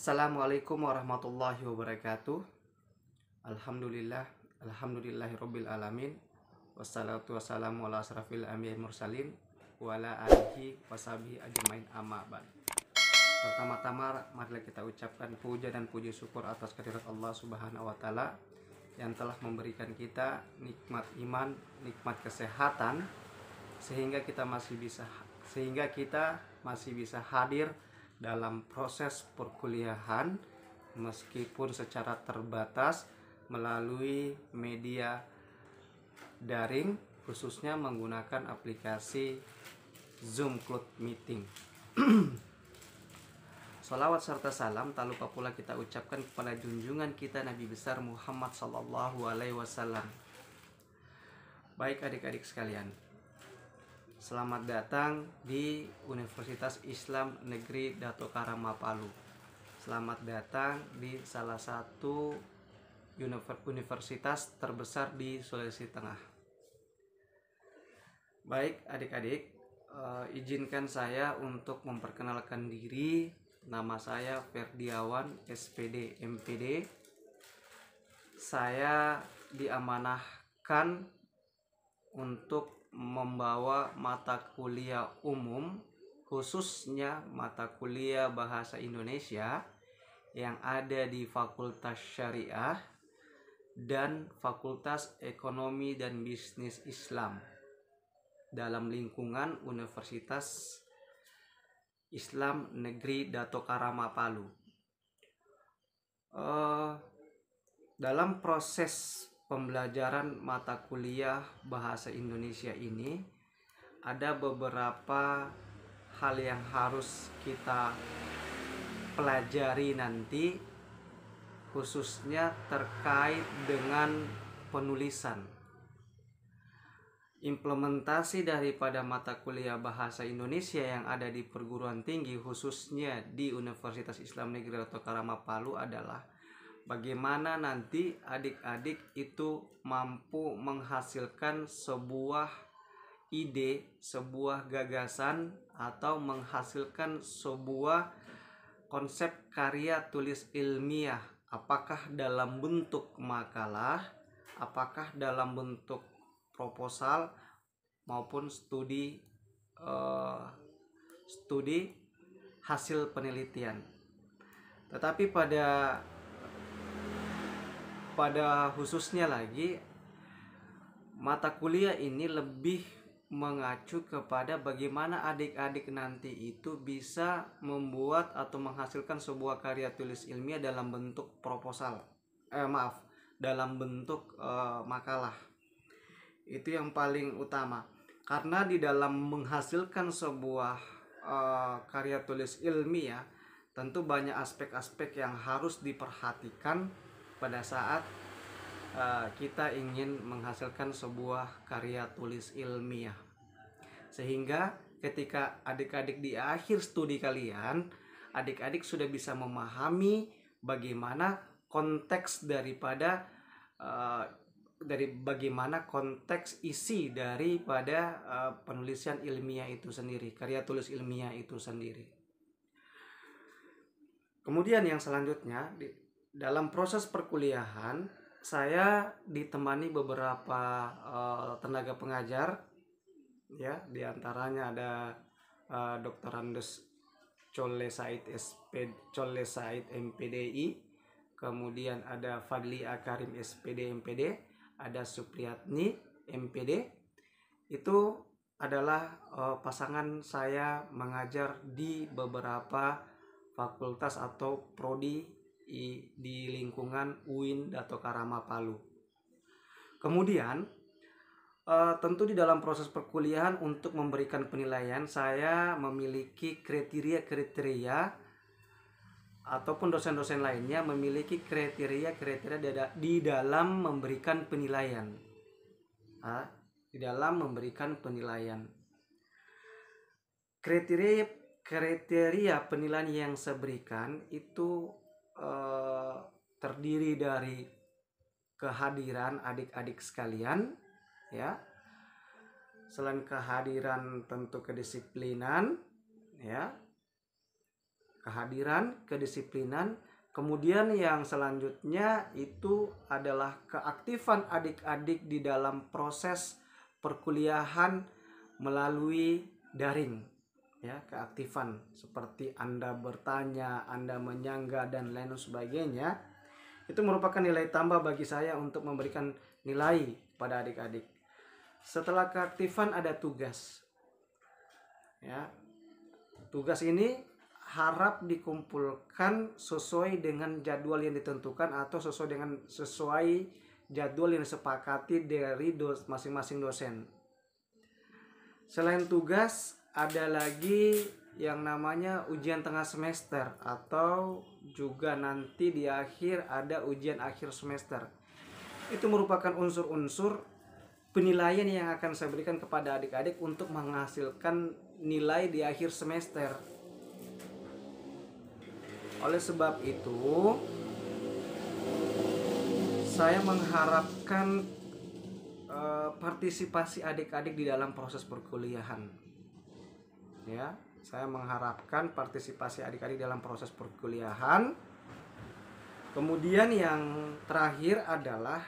Assalamualaikum warahmatullahi wabarakatuh. Alhamdulillah, alhamdulillahirabbil alamin. Wassalatu wassalamu ala asrafil anbiya'i mursalin wa ala alihi washabihi ajmain amma ba'd. Pertama-tama marilah kita ucapkan puja dan puji syukur atas kehadirat Allah Subhanahu wa taala yang telah memberikan kita nikmat iman, nikmat kesehatan sehingga kita masih bisa hadir dalam proses perkuliahan meskipun secara terbatas melalui media daring, khususnya menggunakan aplikasi Zoom Cloud Meeting. Salawat serta salam tak lupa pula kita ucapkan kepada junjungan kita Nabi besar Muhammad Sallallahu Alaihi Wasallam. Baik adik-adik sekalian, selamat datang di Universitas Islam Negeri Dato Karama Palu. Selamat datang di salah satu universitas terbesar di Sulawesi Tengah. Baik adik-adik, izinkan saya untuk memperkenalkan diri. Nama saya Ferdiawan, SPD MPD. Saya diamanahkan untuk membawa mata kuliah umum, khususnya mata kuliah Bahasa Indonesia yang ada di Fakultas Syariah dan Fakultas Ekonomi dan Bisnis Islam dalam lingkungan Universitas Islam Negeri Dato Karama Palu. Dalam proses pembelajaran mata kuliah Bahasa Indonesia ini ada beberapa hal yang harus kita pelajari nanti, khususnya terkait dengan penulisan. Implementasi daripada mata kuliah Bahasa Indonesia yang ada di perguruan tinggi, khususnya di Universitas Islam Negeri Dato Karama Palu, adalah bagaimana nanti adik-adik itu mampu menghasilkan sebuah ide, sebuah gagasan, atau menghasilkan sebuah konsep karya tulis ilmiah, apakah dalam bentuk makalah, apakah dalam bentuk proposal, maupun studi hasil penelitian. Tetapi pada khususnya lagi, mata kuliah ini lebih mengacu kepada bagaimana adik-adik nanti itu bisa membuat atau menghasilkan sebuah karya tulis ilmiah dalam bentuk proposal, dalam bentuk makalah. Itu yang paling utama, karena di dalam menghasilkan sebuah karya tulis ilmiah tentu banyak aspek-aspek yang harus diperhatikan pada saat kita ingin menghasilkan sebuah karya tulis ilmiah, sehingga ketika adik-adik di akhir studi kalian, adik-adik sudah bisa memahami bagaimana konteks bagaimana konteks isi daripada penulisan ilmiah itu sendiri, karya tulis ilmiah itu sendiri. Kemudian yang selanjutnya, dalam proses perkuliahan saya ditemani beberapa tenaga pengajar, ya, diantaranya ada Dr. Andes Cholle Said MPDI, kemudian ada Fadli Akarim SPD MPD, ada Supriyatni MPD. Itu adalah pasangan saya mengajar di beberapa fakultas atau prodi di lingkungan UIN Dato Karama Palu. Kemudian tentu di dalam proses perkuliahan untuk memberikan penilaian, saya memiliki kriteria ataupun dosen-dosen lainnya memiliki kriteria di dalam memberikan penilaian. Di dalam memberikan penilaian, kriteria penilaian yang saya berikan itu terdiri dari kehadiran adik-adik sekalian, ya. Selain kehadiran tentu kedisiplinan, ya. kehadiran, kedisiplinan. Kemudian yang selanjutnya itu adalah keaktifan adik-adik di dalam proses perkuliahan melalui daring. Ya, keaktifan seperti Anda bertanya, Anda menyangga dan lain sebagainya. Itu merupakan nilai tambah bagi saya untuk memberikan nilai pada adik-adik. Setelah keaktifan ada tugas. Ya. Tugas ini harap dikumpulkan sesuai dengan jadwal yang ditentukan atau sesuai jadwal yang disepakati dari masing-masing dosen. Selain tugas, ada lagi yang namanya ujian tengah semester atau juga nanti di akhir ada ujian akhir semester. Itu merupakan unsur-unsur penilaian yang akan saya berikan kepada adik-adik untuk menghasilkan nilai di akhir semester. Oleh sebab itu, saya mengharapkan partisipasi adik-adik di dalam proses perkuliahan. Ya, saya mengharapkan partisipasi adik-adik dalam proses perkuliahan. Kemudian yang terakhir adalah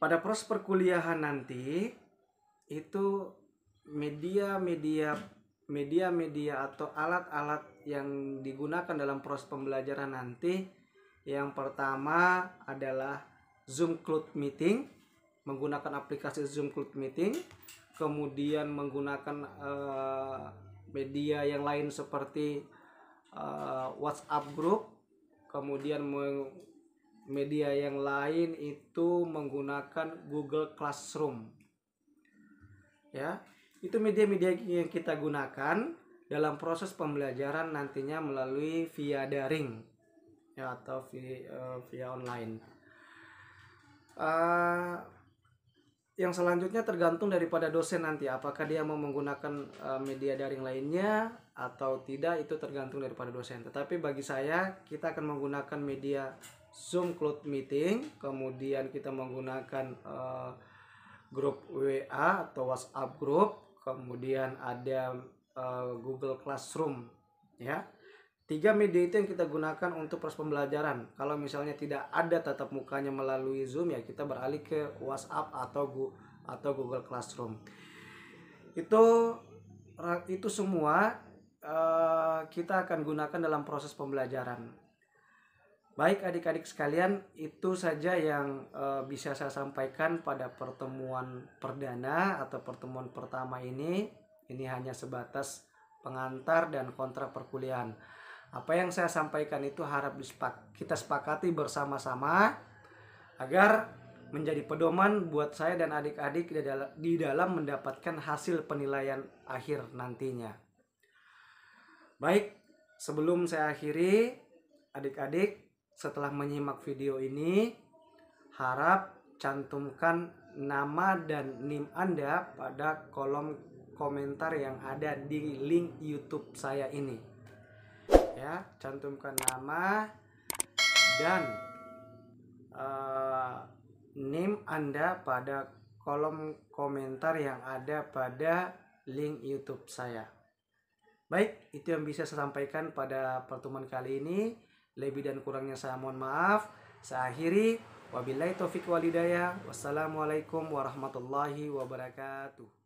pada proses perkuliahan nanti itu media-media atau alat-alat yang digunakan dalam proses pembelajaran nanti, yang pertama adalah Zoom Cloud Meeting, menggunakan aplikasi Zoom Cloud Meeting, kemudian menggunakan media yang lain seperti WhatsApp Group, kemudian media yang lain itu menggunakan Google Classroom. Ya, itu media-media yang kita gunakan dalam proses pembelajaran nantinya melalui via daring, ya, atau via online. Yang selanjutnya tergantung daripada dosen nanti, apakah dia mau menggunakan media daring lainnya atau tidak, itu tergantung daripada dosen. Tetapi bagi saya, kita akan menggunakan media Zoom Cloud Meeting, kemudian kita menggunakan grup WA atau WhatsApp Group, kemudian ada Google Classroom. Ya, 3 media itu yang kita gunakan untuk proses pembelajaran. Kalau misalnya tidak ada tatap mukanya melalui Zoom, ya kita beralih ke WhatsApp atau Google Classroom. Itu semua kita akan gunakan dalam proses pembelajaran. Baik adik-adik sekalian, itu saja yang bisa saya sampaikan pada pertemuan perdana atau pertemuan pertama ini. Ini hanya sebatas pengantar dan kontrak perkuliahan. Apa yang saya sampaikan itu harap kita sepakati bersama-sama agar menjadi pedoman buat saya dan adik-adik di dalam mendapatkan hasil penilaian akhir nantinya. Baik, sebelum saya akhiri, adik-adik setelah menyimak video ini, harap cantumkan nama dan NIM Anda pada kolom komentar yang ada di link YouTube saya ini. Ya, cantumkan nama dan NIM Anda pada kolom komentar yang ada pada link YouTube saya. Baik, itu yang bisa saya sampaikan pada pertemuan kali ini. Lebih dan kurangnya saya mohon maaf. Saya akhiri. Wabillahi taufiq wal hidayah. Wassalamualaikum warahmatullahi wabarakatuh.